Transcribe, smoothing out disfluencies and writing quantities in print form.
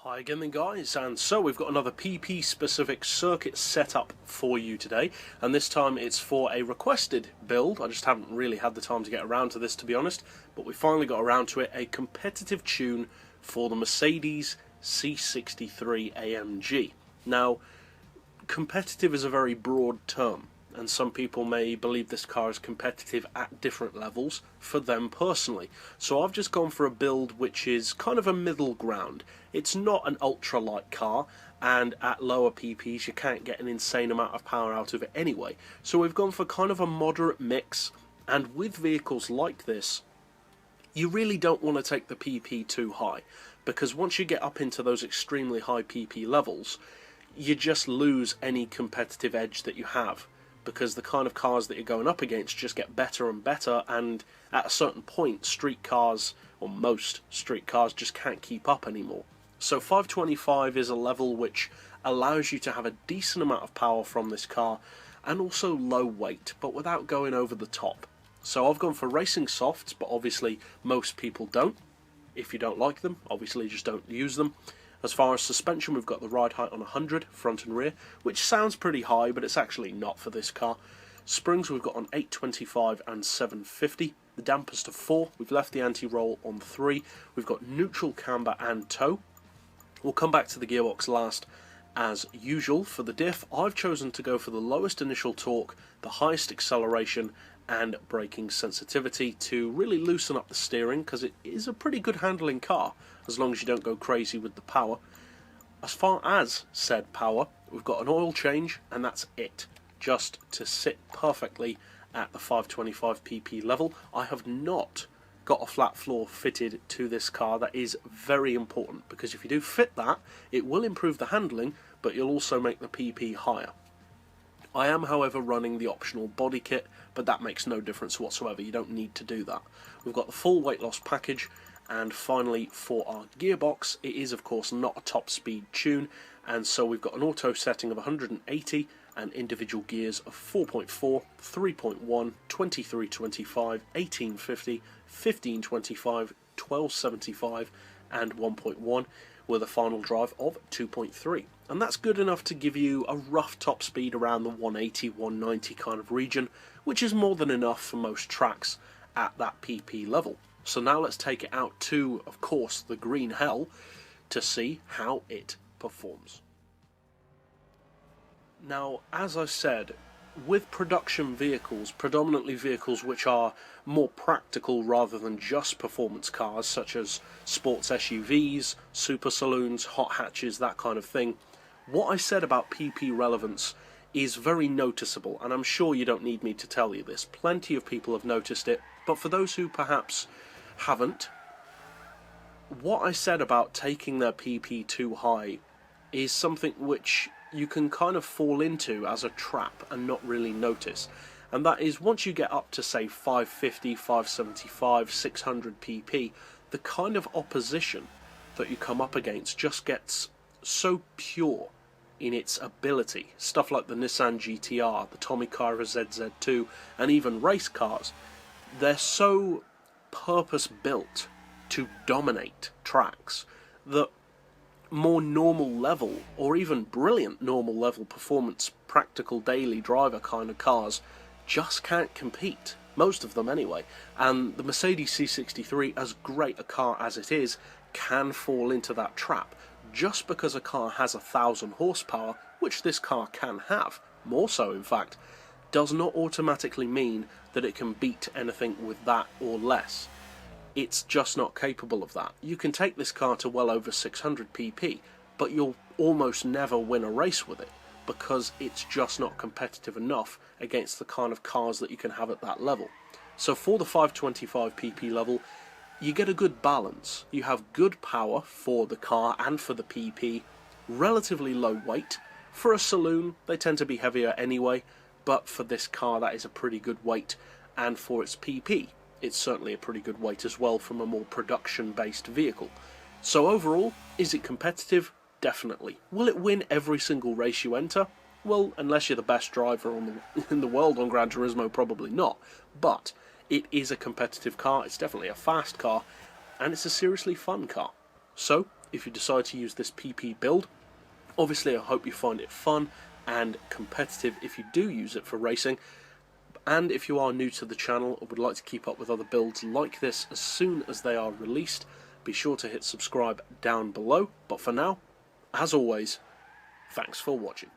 Hi again then guys, and so we've got another PP specific circuit setup for you today, and this time it's for a requested build. I just haven't really had the time to get around to this, to be honest, but we finally got around to it, a competitive tune for the Mercedes C63 AMG. Now, competitive is a very broad term, and some people may believe this car is competitive at different levels for them personally. So I've just gone for a build which is kind of a middle ground. It's not an ultra-light car, and at lower PPs you can't get an insane amount of power out of it anyway. So we've gone for kind of a moderate mix, and with vehicles like this, you really don't want to take the PP too high, because once you get up into those extremely high PP levels, you just lose any competitive edge that you have, because the kind of cars that you're going up against just get better and better, and at a certain point street cars, or most street cars, just can't keep up anymore. So 525 is a level which allows you to have a decent amount of power from this car, and also low weight, but without going over the top. So I've gone for racing softs, but obviously most people don't. If you don't like them, obviously just don't use them. As far as suspension, we've got the ride height on 100, front and rear, which sounds pretty high, but it's actually not for this car. Springs we've got on 825 and 750. The dampers to 4. We've left the anti-roll on 3. We've got neutral camber and tow. We'll come back to the gearbox last. As usual, for the diff, I've chosen to go for the lowest initial torque, the highest acceleration, and braking sensitivity to really loosen up the steering, because it is a pretty good handling car, as long as you don't go crazy with the power. As far as said power, we've got an oil change, and that's it, just to sit perfectly at the 525 PP level. I have not got a flat floor fitted to this car. That is very important, because if you do fit that, it will improve the handling, but you'll also make the PP higher. I am, however, running the optional body kit, but that makes no difference whatsoever. You don't need to do that. We've got the full weight loss package, and finally for our gearbox, it is of course not a top speed tune, and so we've got an auto setting of 180 and individual gears of 4.4, 3.1, 2325, 1850, 1525, 1275 and 1.1, with a final drive of 2.3. And that's good enough to give you a rough top speed around the 180, 190 kind of region, which is more than enough for most tracks at that PP level. So now let's take it out to, of course, the green hell to see how it performs. Now, as I said, with production vehicles, predominantly vehicles which are more practical rather than just performance cars, such as sports SUVs, super saloons, hot hatches, that kind of thing, what I said about PP relevance is very noticeable, and I'm sure you don't need me to tell you this. Plenty of people have noticed it, but for those who perhaps haven't, what I said about taking their PP too high is something which you can kind of fall into as a trap and not really notice. And that is, once you get up to say 550, 575, 600 PP, the kind of opposition that you come up against just gets so pure in its ability. Stuff like the Nissan GTR, the Tommy Kaira ZZ2, and even race cars, they're so purpose-built to dominate tracks that more normal level, or even brilliant normal level performance, practical daily driver kind of cars just can't compete. Most of them anyway. And the Mercedes C63, as great a car as it is, can fall into that trap. Just because a car has 1,000 horsepower, which this car can have, more so in fact, does not automatically mean that it can beat anything with that or less. It's just not capable of that. You can take this car to well over 600 PP, but you'll almost never win a race with it, because it's just not competitive enough against the kind of cars that you can have at that level. So for the 525 PP level, you get a good balance. You have good power for the car and for the PP, relatively low weight. For a saloon, they tend to be heavier anyway, but for this car that is a pretty good weight, and for its PP, it's certainly a pretty good weight as well from a more production-based vehicle. So overall, is it competitive? Definitely. Will it win every single race you enter? Well, unless you're the best driver in the world on Gran Turismo, probably not. But it is a competitive car, it's definitely a fast car, and it's a seriously fun car. So, if you decide to use this PP build. Obviously, I hope you find it fun and competitive if you do use it for racing. And if you are new to the channel and would like to keep up with other builds like this as soon as they are released, be sure to hit subscribe down below. But for now, as always, thanks for watching.